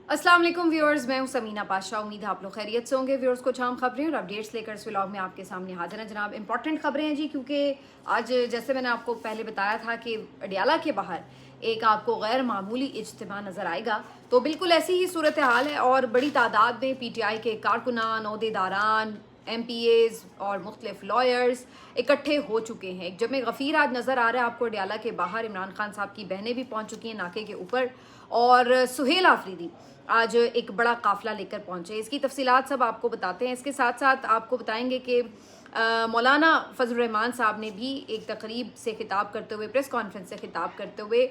अस्सलाम वालेकुम व्यूअर्स, मैं हूं समीना पाशा। उम्मीद है आप लोग खैरियत से होंगे। व्यूअर्स, कुछ आम खबरें और अपडेट्स लेकर इस व्लॉग में आपके सामने हाजिर हैं जनाब। इंपॉर्टेंट खबरें हैं जी, क्योंकि आज जैसे मैंने आपको पहले बताया था कि अडियाला के बाहर एक आपको गैर मामूली इज्तिमा नज़र आएगा, तो बिल्कुल ऐसी ही सूरत हाल है और बड़ी तादाद में PTI के कारकुनान, अहदेदारान, MPAs और मुख्तलिफ लॉयर्स इकट्ठे हो चुके हैं। एक जमे गफ़ीर आज नज़र आ रहा है आपको अडियाला के बाहर। इमरान खान साहब की बहनें भी पहुंच चुकी हैं नाके के ऊपर और सुहेल आफरीदी आज एक बड़ा काफिला लेकर पहुंचे। इसकी तफसीलात सब आपको बताते हैं। इसके साथ साथ आपको बताएंगे कि मौलाना फजल रहमान साहब ने भी एक तकरीब से खिताब करते हुए, प्रेस कॉन्फ्रेंस से खिताब करते हुए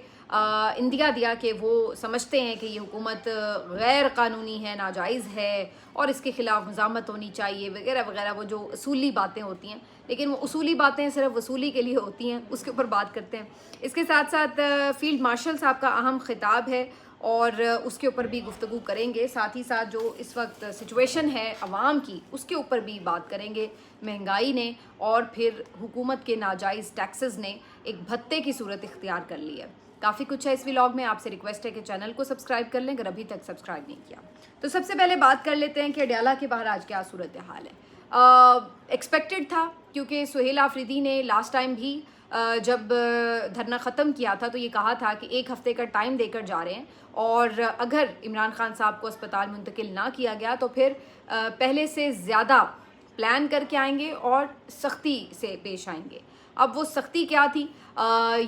इंदिया दिया कि वो समझते हैं कि ये हुकूमत गैर कानूनी है, नाजायज़ है और इसके ख़िलाफ़ मज़ामत होनी चाहिए वगैरह वगैरह। वो जो उसूली बातें होती हैं, लेकिन वो उसूली बातें सिर्फ वसूली के लिए होती हैं, उसके ऊपर बात करते हैं। इसके साथ साथ फील्ड मार्शल साहब का अहम खिताब है और उसके ऊपर भी गुफ्तगू करेंगे। साथ ही साथ जो इस वक्त सिचुएशन है अवाम की, उसके ऊपर भी बात करेंगे। महंगाई ने और फिर हुकूमत के नाजायज़ टैक्सेस ने एक भत्ते की सूरत इख्तियार कर ली है। काफ़ी कुछ है इस व्लॉग में। आपसे रिक्वेस्ट है कि चैनल को सब्सक्राइब कर लें अगर अभी तक सब्सक्राइब नहीं किया। तो सबसे पहले बात कर लेते हैं कि अडियाला के बाहर आज क्या सूरत हाल है। एक्सपेक्टेड था, क्योंकि सुहेल आफरीदी ने लास्ट टाइम भी जब धरना ख़त्म किया था तो ये कहा था कि एक हफ़्ते का टाइम देकर जा रहे हैं और अगर इमरान खान साहब को अस्पताल मुंतकिल ना किया गया तो फिर पहले से ज़्यादा प्लान करके आएंगे और सख्ती से पेश आएंगे। अब वो सख्ती क्या थी?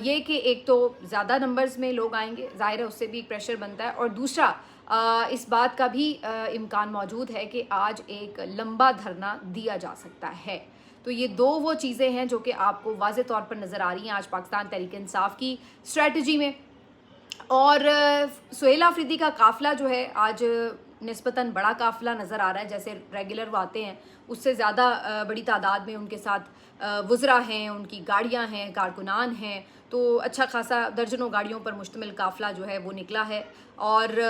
ये कि एक तो ज़्यादा नंबर्स में लोग आएंगे, ज़ाहिर है उससे भी एक प्रेशर बनता है, और दूसरा इस बात का भी इम्कान मौजूद है कि आज एक लंबा धरना दिया जा सकता है। तो ये दो वो चीज़ें हैं जो कि आपको वाज़े तौर पर नज़र आ रही हैं आज पाकिस्तान तहरीक इंसाफ की स्ट्रेटजी में। और सुहेल आफरीदी का काफ़िला जो है आज निस्बतन बड़ा काफ़िला नज़र आ रहा है। जैसे रेगुलर वो आते हैं उससे ज़्यादा बड़ी तादाद में उनके साथ वज़रा हैं, उनकी गाड़ियां हैं, कारकुनान हैं। तो अच्छा खासा दर्जनों गाड़ियों पर मुश्तमिल काफ़िला जो है वो निकला है। और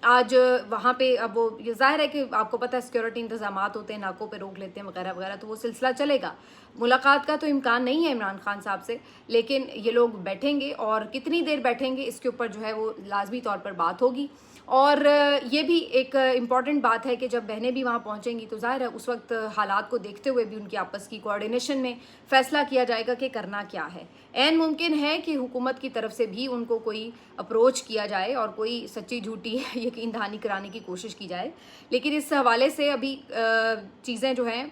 आज वहाँ पे अब वो ये ज़ाहिर है कि आपको पता है सिक्योरिटी इंतज़ामात होते हैं, नाकों पे रोक लेते हैं वगैरह वगैरह, तो वो सिलसिला चलेगा। मुलाकात का तो इम्कान नहीं है इमरान खान साहब से, लेकिन ये लोग बैठेंगे और कितनी देर बैठेंगे इसके ऊपर जो है वो लाजमी तौर पर बात होगी। और ये भी एक इम्पॉर्टेंट बात है कि जब बहनें भी वहाँ पहुँचेंगी तो ज़ाहिर है उस वक्त हालात को देखते हुए भी उनकी आपस की कोऑर्डिनेशन में फ़ैसला किया जाएगा कि करना क्या है। ऐन मुमकिन है कि हुकूमत की तरफ से भी उनको कोई अप्रोच किया जाए और कोई सच्ची झूठी यकीन दहानी कराने की कोशिश की जाए। लेकिन इस हवाले से अभी चीज़ें जो हैं,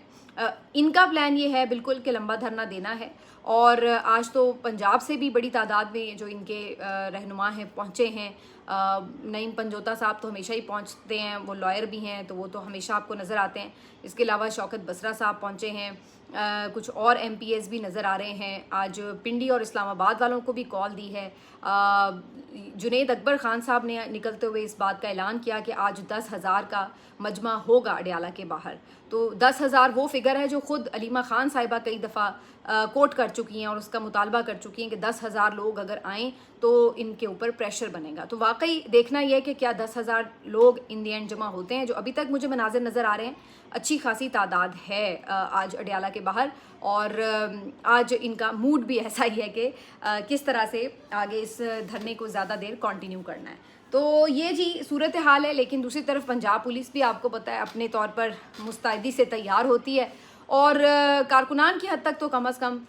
इनका प्लान ये है बिल्कुल कि लंबा धरना देना है। और आज तो पंजाब से भी बड़ी तादाद में जो इनके रहनुमा हैं पहुँचे हैं। नईम पंजोता साहब तो हमेशा ही पहुँचते हैं, वो लॉयर भी हैं तो वो तो हमेशा आपको नज़र आते हैं। इसके अलावा शौकत बसरा साहब पहुँचे हैं। कुछ और MPAs भी नज़र आ रहे हैं। आज पिंडी और इस्लामाबाद वालों को भी कॉल दी है। जुनैद अकबर ख़ान साहब ने निकलते हुए इस बात का ऐलान किया कि आज 10,000 का मजमा होगा अडियाला के बाहर। तो 10,000 वो फिगर है जो ख़ुद अलीमा ख़ान साहिबा कई दफ़ा कोट कर चुकी हैं और उसका मुतालबा कर चुकी हैं कि 10,000 लोग अगर आएँ तो इनके ऊपर प्रेशर बनेगा। तो वाकई देखना यह है कि क्या 10,000 लोग इन दी एंड जमा होते हैं। जो अभी तक मुझे मनाजिर नज़र आ रहे हैं, अच्छी खासी तादाद है आज अडियाला के बाहर। और आज इनका मूड भी ऐसा ही है कि किस तरह से आगे इस धरने को ज़्यादा देर कंटिन्यू करना है। तो ये जी सूरत हाल है। लेकिन दूसरी तरफ पंजाब पुलिस भी आपको पता है अपने तौर पर मुस्तैदी से तैयार होती है और कारकुनान की हद तक तो कम अज़ कम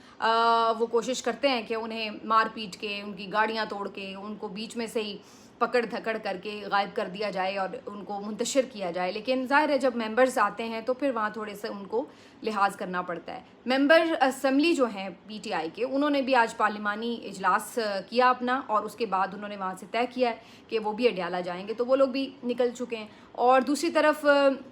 वो कोशिश करते हैं कि उन्हें मार पीट के, उनकी गाड़ियाँ तोड़ के, उनको बीच में से ही पकड़ धकड़ करके गायब कर दिया जाए और उनको मुंतशिर किया जाए। लेकिन ज़ाहिर है जब मेंबर्स आते हैं तो फिर वहाँ थोड़े से उनको लिहाज करना पड़ता है। मेंबर असम्बली जो हैं PTI के, उन्होंने भी आज पार्लिमानी इजलास किया अपना और उसके बाद उन्होंने वहाँ से तय किया है कि वो भी अडियाला जाएंगे, तो वो लोग भी निकल चुके हैं। और दूसरी तरफ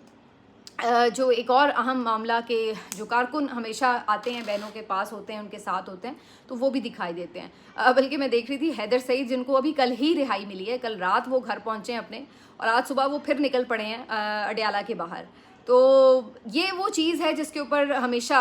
जो एक और अहम मामला के जो कारकुन हमेशा आते हैं, बहनों के पास होते हैं, उनके साथ होते हैं, तो वो भी दिखाई देते हैं। बल्कि मैं देख रही थी हैदर सईद, जिनको अभी कल ही रिहाई मिली है, कल रात वो घर पहुंचे हैं अपने और आज सुबह वो फिर निकल पड़े हैं अडियाला के बाहर। तो ये वो चीज़ है जिसके ऊपर हमेशा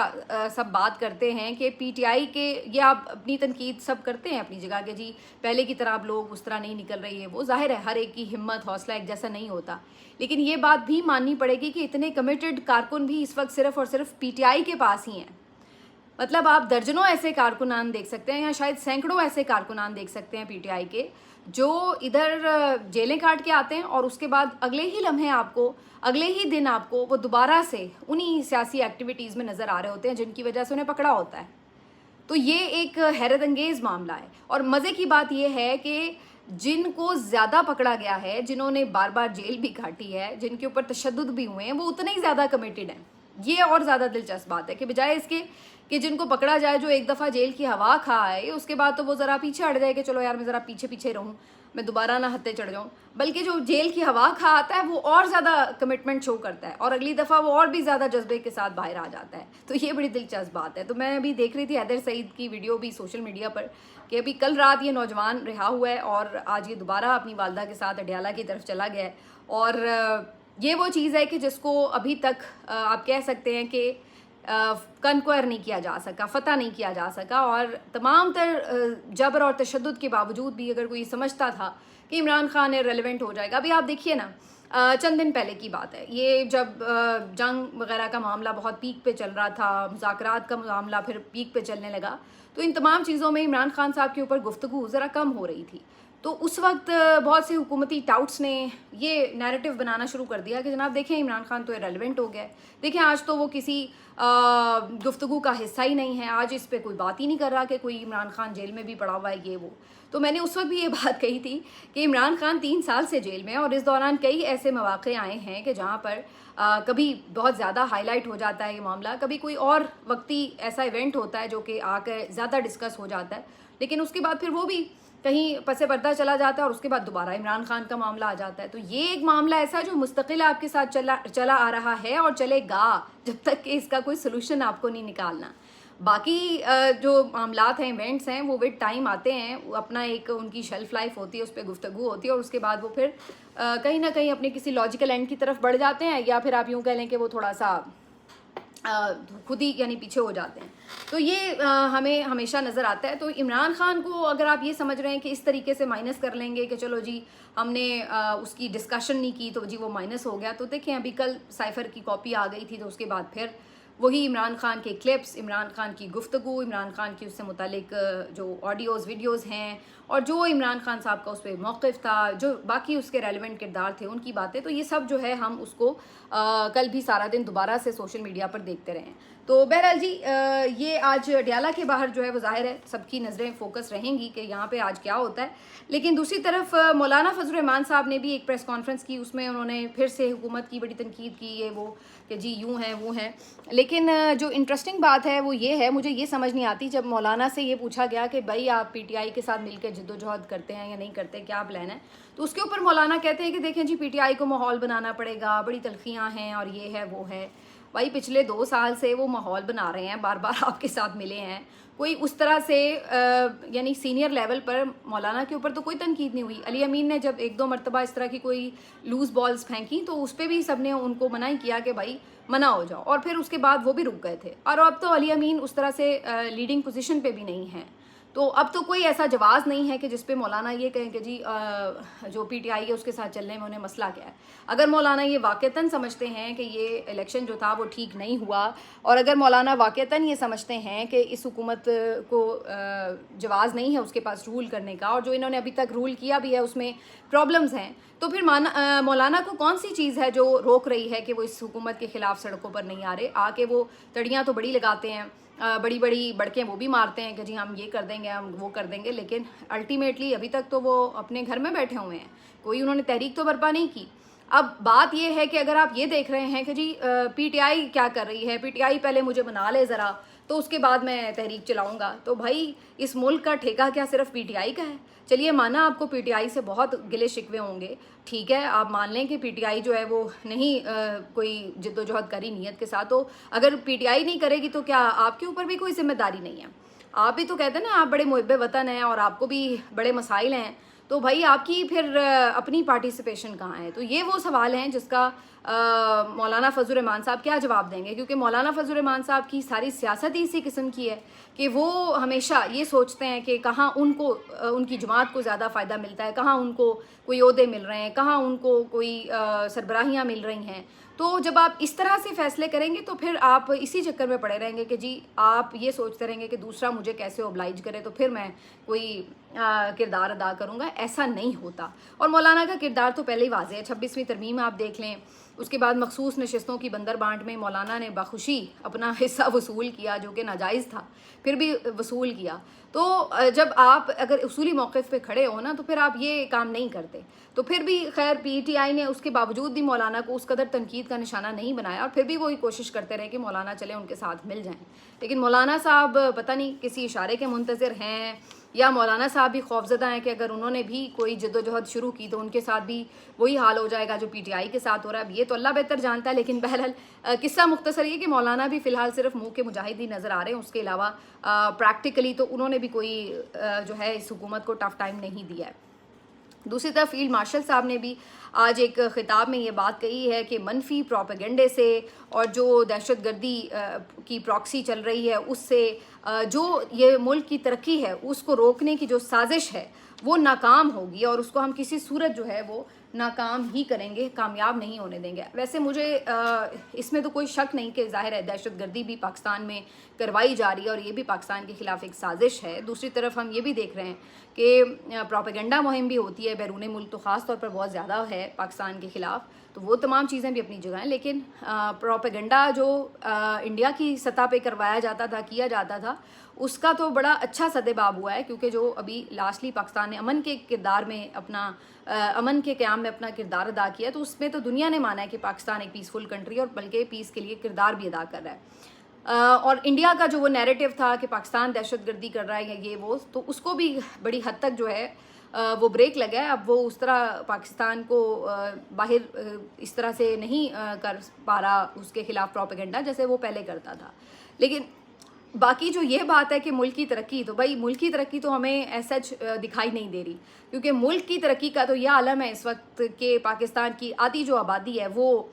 सब बात करते हैं कि PTI के, ये आप अपनी तनकीद सब करते हैं अपनी जगह के जी पहले की तरह अब लोग उस तरह नहीं निकल रही है। वो जाहिर है हर एक की हिम्मत हौसला एक जैसा नहीं होता, लेकिन ये बात भी माननी पड़ेगी कि इतने कमिटेड कारकुन भी इस वक्त सिर्फ और सिर्फ PTI के पास ही हैं। मतलब आप दर्जनों ऐसे कारकुनान देख सकते हैं या शायद सैकड़ों ऐसे कारकुनान देख सकते हैं पीटीआई के, जो इधर जेलें काट के आते हैं और उसके बाद अगले ही लम्हे आपको, अगले ही दिन आपको वो दोबारा से उन्हीं सियासी एक्टिविटीज़ में नज़र आ रहे होते हैं जिनकी वजह से उन्हें पकड़ा होता है। तो ये एक हैरत अंगेज़ मामला है। और मज़े की बात यह है कि जिनको ज़्यादा पकड़ा गया है, जिन्होंने बार बार जेल भी काटी है, जिनके ऊपर तशद्दुद भी हुए हैं, वो उतने ही ज़्यादा कमिटेड हैं। ये और ज़्यादा दिलचस्प बात है कि बजाय इसके कि जिनको पकड़ा जाए जो एक दफ़ा जेल की हवा खा आए, उसके बाद तो वो ज़रा पीछे हट जाए कि चलो यार मैं ज़रा पीछे पीछे रहूँ, मैं दोबारा ना हत्ते चढ़ जाऊँ, बल्कि जो जेल की हवा खा आता है वो और ज़्यादा कमिटमेंट शो करता है और अगली दफ़ा वो और भी ज़्यादा जज्बे के साथ बाहर आ जाता है। तो ये बड़ी दिलचस्प बात है। तो मैं अभी देख रही थी हैदर सईद की वीडियो भी सोशल मीडिया पर कि अभी कल रात ये नौजवान रिहा हुआ है और आज ये दोबारा अपनी वालदा के साथ अडयाला की तरफ चला गया है। और ये वो चीज़ है कि जिसको अभी तक आप कह सकते हैं कि कन्क्वायर नहीं किया जा सका, फतह नहीं किया जा सका। और तमाम तर जबर और तशद्दुद के बावजूद भी अगर कोई समझता था कि इमरान खान रेलेवेंट हो जाएगा, अभी आप देखिए ना, चंद दिन पहले की बात है ये, जब जंग वगैरह का मामला बहुत पीक पे चल रहा था, मुज़ाकरात का मामला फिर पीक पे चलने लगा, तो इन तमाम चीज़ों में इमरान खान साहब के ऊपर गुफ्तगू ज़रा कम हो रही थी। तो उस वक्त बहुत से हुकूमती टाउट्स ने ये नैरेटिव बनाना शुरू कर दिया कि जनाब देखें इमरान खान तो इरेलेवेंट हो गया है, देखें आज तो वो किसी गुफ्तगू का हिस्सा ही नहीं है, आज इस पे कोई बात ही नहीं कर रहा कि कोई इमरान खान जेल में भी पड़ा हुआ है ये वो। तो मैंने उस वक्त भी ये बात कही थी कि इमरान खान 3 साल से जेल में है और इस दौरान कई ऐसे मौक़े आए हैं कि जहाँ पर कभी बहुत ज़्यादा हाईलाइट हो जाता है ये मामला, कभी कोई और वक्ती ऐसा इवेंट होता है जो कि आकर ज़्यादा डिस्कस हो जाता है, लेकिन उसके बाद फिर वो भी कहीं पसे पर्दा चला जाता है और उसके बाद दोबारा इमरान खान का मामला आ जाता है। तो ये एक मामला ऐसा जो मुस्तकिल आपके साथ चला आ रहा है और चलेगा जब तक कि इसका कोई सोल्यूशन आपको नहीं निकालना। बाकी जो मामलात हैं, इवेंट्स हैं, वो विद टाइम आते हैं, वो अपना एक उनकी शेल्फ लाइफ होती है, उस पर गुफ्तगू होती है और उसके बाद वो फिर कहीं ना कहीं अपने किसी लॉजिकल एंड की तरफ बढ़ जाते हैं, या फिर आप यूँ कह लें कि वो थोड़ा सा खुद ही यानी पीछे हो जाते हैं। तो ये हमें हमेशा नज़र आता है। तो इमरान खान को अगर आप ये समझ रहे हैं कि इस तरीके से माइनस कर लेंगे कि चलो जी हमने उसकी डिस्कशन नहीं की तो जी वो माइनस हो गया, तो देखें अभी कल साइफ़र की कॉपी आ गई थी, तो उसके बाद फिर वही इमरान खान के क्लिप्स, इमरान खान की गुफ्तगू, इमरान खान की उससे मुतालिक जो ऑडियोज़ वीडियोज़ हैं और जो इमरान खान साहब का उस पर मौक़िफ़ था, जो बाकी उसके रेलेवेंट किरदार थे उनकी बातें, तो ये सब जो है हम उसको कल भी सारा दिन दोबारा से सोशल मीडिया पर देखते रहें। तो बहरहाल जी ये आज अडयाला के बाहर जो है वो ज़ाहिर है सबकी नज़रें फोकस रहेंगी कि यहाँ पे आज क्या होता है। लेकिन दूसरी तरफ मौलाना फजल रहमान साहब ने भी एक प्रेस कॉन्फ्रेंस की, उसमें उन्होंने फिर से हुकूमत की बड़ी तनकीद की, ये वो कि जी यूँ हैं वो हैं। लेकिन जो इंटरेस्टिंग बात है वो ये है, मुझे ये समझ नहीं आती, जब मौलाना से ये पूछा गया कि भाई आप पीटीआई के साथ मिलकर जद्दोजहद करते हैं या नहीं करते, क्या प्लान है, तो उसके ऊपर मौलाना कहते हैं कि देखें जी पीटीआई को माहौल बनाना पड़ेगा, बड़ी तलखियाँ हैं और ये है वो है। भाई पिछले 2 साल से वो माहौल बना रहे हैं, बार बार आपके साथ मिले हैं, कोई उस तरह से यानी सीनियर लेवल पर मौलाना के ऊपर तो कोई तनकीद नहीं हुई। अली अमीन ने जब 1-2 मरतबा इस तरह की कोई लूज़ बॉल्स फेंकी तो उस पर भी सब ने उनको मना ही किया कि भाई मना हो जाओ, और फिर उसके बाद वो भी रुक गए थे। और अब तो अली अमीन उस तरह से लीडिंग पोजीशन पे भी नहीं है, तो अब तो कोई ऐसा जवाज़ नहीं है कि जिस पे मौलाना ये कहें कि जी जो पीटीआई है उसके साथ चलने में उन्हें मसला क्या है। अगर मौलाना ये वाक़तन समझते हैं कि ये इलेक्शन जो था वो ठीक नहीं हुआ, और अगर मौलाना वाक़तन ये समझते हैं कि इस हुकूमत को जवाज़ नहीं है उसके पास रूल करने का, और जो इन्होंने अभी तक रूल किया भी है उसमें प्रॉब्लम्स हैं, तो फिर मौलाना को कौन सी चीज़ है जो रोक रही है कि वो इस हुकूमत के ख़िलाफ़ सड़कों पर नहीं आ रहे। आके वो तड़ियाँ तो बड़ी लगाते हैं, बड़ी बड़ी बड़कें वो भी मारते हैं कि जी हम ये कर देंगे, हम वो कर देंगे, लेकिन अल्टीमेटली अभी तक तो वो अपने घर में बैठे हुए हैं, कोई उन्होंने तहरीक तो बर्पा नहीं की। अब बात ये है कि अगर आप ये देख रहे हैं कि जी पीटीआई क्या कर रही है, पीटीआई पहले मुझे बना ले ज़रा तो उसके बाद मैं तहरीक चलाऊंगा, तो भाई इस मुल्क का ठेका क्या सिर्फ पीटीआई का है? चलिए माना आपको पीटीआई से बहुत गिले शिकवे होंगे, ठीक है, आप मान लें कि पीटीआई जो है वो नहीं कोई जिद्दोजहद करी नीयत के साथ, तो अगर पीटीआई नहीं करेगी तो क्या आपके ऊपर भी कोई जिम्मेदारी नहीं है? आप भी तो कहते हैं ना आप बड़े मुहिब्बे वतन हैं और आपको भी बड़े मसाइल हैं, तो भाई आपकी फिर अपनी पार्टिसिपेशन कहाँ है? तो ये वो सवाल हैं जिसका मौलाना फजल रहमान साहब क्या जवाब देंगे, क्योंकि मौलाना फजल रहमान साहब की सारी सियासत ही इसी किस्म की है कि वो हमेशा ये सोचते हैं कि कहाँ उनको उनकी जमात को ज़्यादा फ़ायदा मिलता है, कहाँ उनको कोई ओहदे मिल रहे हैं, कहाँ उनको कोई सरबराहियाँ मिल रही हैं। तो जब आप इस तरह से फैसले करेंगे तो फिर आप इसी चक्कर में पड़े रहेंगे कि जी आप ये सोचते रहेंगे कि दूसरा मुझे कैसे ओब्लाइज करे तो फिर मैं कोई किरदार अदा करूँगा। ऐसा नहीं होता। और मौलाना का किरदार तो पहले ही वाज़ेह है। 26वीं तरमीम आप देख लें, उसके बाद मखसूस नशस्तों की बंदर बांट में मौलाना ने बखुशी अपना हिस्सा वसूल किया, जो कि नाजायज़ था, फिर भी वसूल किया। तो जब आप अगर उसूली मौक़िफ़ पे खड़े हो ना, तो फिर आप ये काम नहीं करते। तो फिर भी खैर PTI ने उसके बावजूद भी मौलाना को उस कदर तनकीद का निशाना नहीं बनाया, और फिर भी वही कोशिश करते रहे कि मौलाना चले उनके साथ मिल जाएं। लेकिन मौलाना साहब पता नहीं किसी इशारे के मुंतज़िर हैं, या मौलाना साहब भी खौफज़दा हैं कि अगर उन्होंने भी कोई जद्दोजहद शुरू की तो उनके साथ भी वही हाल हो जाएगा जो PTI के साथ हो रहा है। अब ये तो अल्लाह बेहतर जानता है। लेकिन बहरहाल किस्सा मुख्तसर ये कि मौलाना भी फ़िलहाल सिर्फ मुँह के मुजाहिद ही नज़र आ रहे हैं। उसके अलावा प्रैक्टिकली तो उन्होंने भी कोई जो है इस हुकूमत को टफ़ टाइम नहीं दिया है। दूसरी तरफ फील्ड मार्शल साहब ने भी आज एक ख़िताब में ये बात कही है कि मनफी प्रोपेगेंडे से और जो दहशतगर्दी की प्रॉक्सी चल रही है उससे जो ये मुल्क की तरक्की है उसको रोकने की जो साजिश है वो नाकाम होगी, और उसको हम किसी सूरत जो है वो नाकाम ही करेंगे, कामयाब नहीं होने देंगे। वैसे मुझे इसमें तो कोई शक नहीं कि ज़ाहिर है दहशतगर्दी भी पाकिस्तान में करवाई जा रही है और ये भी पाकिस्तान के ख़िलाफ़ एक साजिश है। दूसरी तरफ हम ये भी देख रहे हैं कि प्रोपेगेंडा मुहिम भी होती है बैरून मुल्क, तो ख़ास तौर पर बहुत ज़्यादा है पाकिस्तान के ख़िलाफ़। तो वो तमाम चीज़ें भी अपनी जगह हैं। लेकिन प्रोपेगेंडा जो इंडिया की सतह पे करवाया जाता था, किया जाता था, उसका तो बड़ा अच्छा सदेबाब हुआ है, क्योंकि जो अभी लास्टली पाकिस्तान ने अमन के किरदार में अपना अमन के क़याम में अपना किरदार अदा किया, तो उसमें तो दुनिया ने माना है कि पाकिस्तान एक पीसफुल कंट्री और बल्कि पीस के लिए किरदार भी अदा कर रहा है। और इंडिया का जो वो नैरेटिव था कि पाकिस्तान दहशतगर्दी कर रहा है या ये वो, तो उसको भी बड़ी हद तक जो है वो ब्रेक लगा है। अब वो उस तरह पाकिस्तान को बाहर इस तरह से नहीं कर पा रहा उसके ख़िलाफ़ प्रोपेगेंडा जैसे वो पहले करता था। लेकिन बाकी जो ये बात है कि मुल्क की तरक्की, तो भाई मुल्क की तरक्की तो हमें ऐसा दिखाई नहीं दे रही, क्योंकि मुल्क की तरक्की का तो यह आलम है इस वक्त कि पाकिस्तान की आधी जो आबादी है वो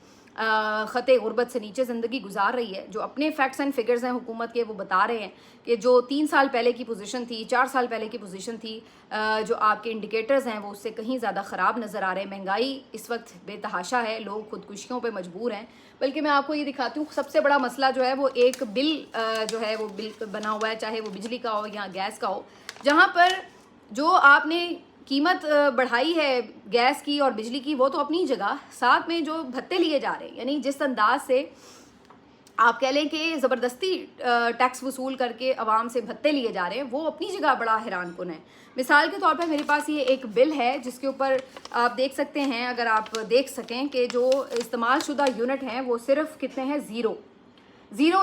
ख़ते गुरबत से नीचे ज़िंदगी गुजार रही है। जो अपने फैक्ट्स एंड फिगर्स हैं हुकूमत के, वो बता रहे हैं कि जो 3 साल पहले की पोजीशन थी, 4 साल पहले की पोजीशन थी, जो आपके इंडिकेटर्स हैं वो उससे कहीं ज़्यादा ख़राब नज़र आ रहे हैं। महंगाई इस वक्त बेतहाशा है, लोग खुदकुशियों पे मजबूर हैं। बल्कि मैं आपको ये दिखाती हूँ, सबसे बड़ा मसला जो है वो एक बिल जो है वो बिल बना हुआ है, चाहे वो बिजली का हो या गैस का हो, जहाँ पर जो आपने कीमत बढ़ाई है गैस की और बिजली की वो तो अपनी जगह, साथ में जो भत्ते लिए जा रहे हैं, यानी जिस अंदाज से आप कह लें कि ज़बरदस्ती टैक्स वसूल करके आवाम से भत्ते लिए जा रहे हैं, वो अपनी जगह बड़ा हैरान कुन है। मिसाल के तौर पर मेरे पास ये एक बिल है जिसके ऊपर आप देख सकते हैं, अगर आप देख सकें कि जो इस्तेमाल शुदा यूनिट हैं वो सिर्फ कितने हैं, ज़ीरो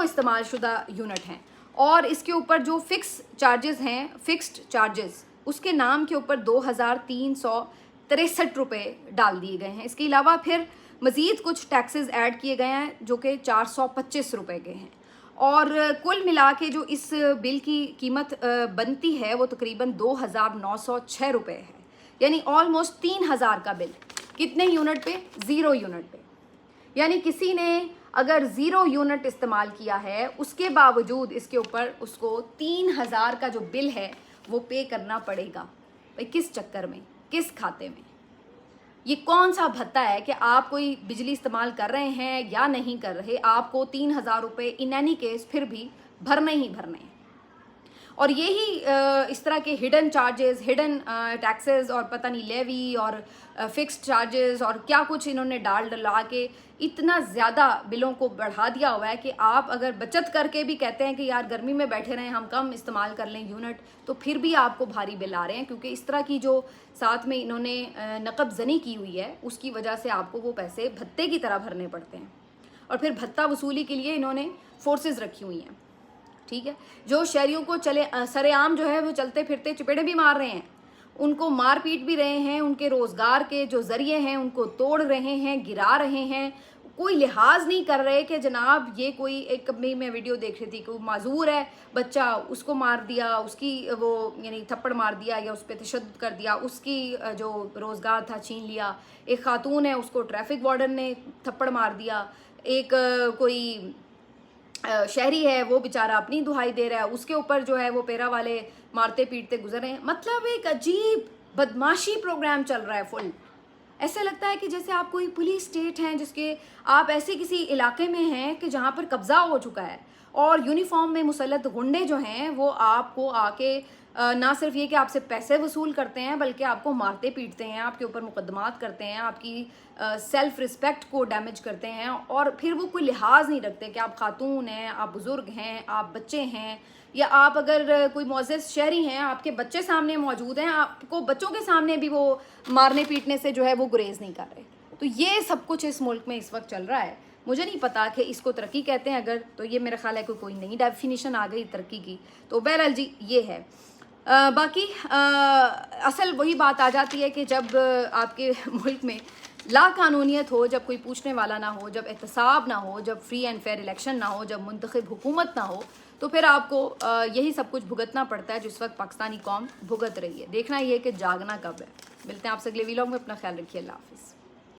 इस्तेमाल शुदा यूनिट हैं। और इसके ऊपर जो फिक्स चार्जेस हैं, फिक्स्ड चार्जेस, उसके नाम के ऊपर 2363 रुपये डाल दिए गए हैं। इसके अलावा फिर मज़ीद कुछ टैक्सेस ऐड किए गए हैं जो कि 425 रुपये के हैं। और कुल मिला के जो इस बिल की कीमत बनती है वो तकरीबन 2906 रुपये है, यानी ऑलमोस्ट 3000 का बिल। कितने यूनिट पे? 0 यूनिट पे। यानी किसी ने अगर 0 यूनिट इस्तेमाल किया है, उसके बावजूद इसके ऊपर उसको 3000 का जो बिल है वो पे करना पड़ेगा। भाई किस चक्कर में, किस खाते में? ये कौन सा भत्ता है कि आप कोई बिजली इस्तेमाल कर रहे हैं या नहीं कर रहे, आपको 3000 रुपये इन एनी केस फिर भी भरने ही भरने हैं। और यही इस तरह के हिडन चार्जेस, हिडन टैक्सेस और पता नहीं लेवी और फिक्स्ड चार्जेस और क्या कुछ इन्होंने डला के इतना ज़्यादा बिलों को बढ़ा दिया हुआ है कि आप अगर बचत करके भी कहते हैं कि यार गर्मी में बैठे रहें, हम कम इस्तेमाल कर लें यूनिट, तो फिर भी आपको भारी बिल आ रहे हैं, क्योंकि इस तरह की जो साथ में इन्होंने नकब ज़नी की हुई है उसकी वजह से आपको वो पैसे भत्ते की तरह भरने पड़ते हैं। और फिर भत्ता वसूली के लिए इन्होंने फोर्सेस रखी हुई हैं, ठीक है, जो शहरियों को सरेआम जो है वो चलते फिरते चपेड़े भी मार रहे हैं, उनको मार पीट भी रहे हैं, उनके रोज़गार के जो ज़रिए हैं उनको तोड़ रहे हैं, गिरा रहे हैं। कोई लिहाज नहीं कर रहे कि जनाब ये कोई एक कभी मैं वीडियो देख रही थी कि माजूर है बच्चा, उसको मार दिया, उसकी वो यानी थप्पड़ मार दिया या उस पर तशद्दुद कर दिया, उसकी जो रोज़गार था छीन लिया। एक खातून है, उसको ट्रैफिक वार्डन ने थप्पड़ मार दिया। एक कोई शहरी है, वो बेचारा अपनी दुहाई दे रहा है, उसके ऊपर जो है वो पेरा वाले मारते पीटते गुजर रहे हैं। मतलब एक अजीब बदमाशी प्रोग्राम चल रहा है फुल। ऐसे लगता है कि जैसे आप कोई पुलिस स्टेट हैं, जिसके आप ऐसे किसी इलाके में हैं कि जहाँ पर कब्जा हो चुका है, और यूनिफॉर्म में मुसल्लत गुंडे जो हैं वो आपको आके ना सिर्फ ये कि आपसे पैसे वसूल करते हैं, बल्कि आपको मारते पीटते हैं, आपके ऊपर मुकदमात करते हैं, आपकी सेल्फ रिस्पेक्ट को डैमेज करते हैं, और फिर वो कोई लिहाज नहीं रखते कि आप खातून हैं, आप बुज़ुर्ग हैं, आप बच्चे हैं, या आप अगर कोई मुअज़्ज़ज़ शहरी हैं, आपके बच्चे सामने मौजूद हैं, आपको बच्चों के सामने भी वो मारने पीटने से जो है वो गुरेज नहीं कर रहे। तो ये सब कुछ इस मुल्क में इस वक्त चल रहा है। मुझे नहीं पता कि इसको तरक्की कहते हैं अगर, तो ये मेरा ख्याल है कि कोई नई डेफिनेशन आ गई तरक्की की। तो बहरहाल जी ये है। बाकी असल वही बात आ जाती है कि जब आपके मुल्क में लाकानूनियत हो, जब कोई पूछने वाला ना हो, जब एहतसाब ना हो, जब फ्री एंड फेयर इलेक्शन ना हो, जब मुंतखब हुकूमत ना हो, तो फिर आपको यही सब कुछ भुगतना पड़ता है जिस वक्त पाकिस्तानी कौम भुगत रही है। देखना ये कि जागना कब है। मिलते हैं आपसे अगले वीलॉग में। अपना ख्याल रखिए। अल्लाह हाफिज़।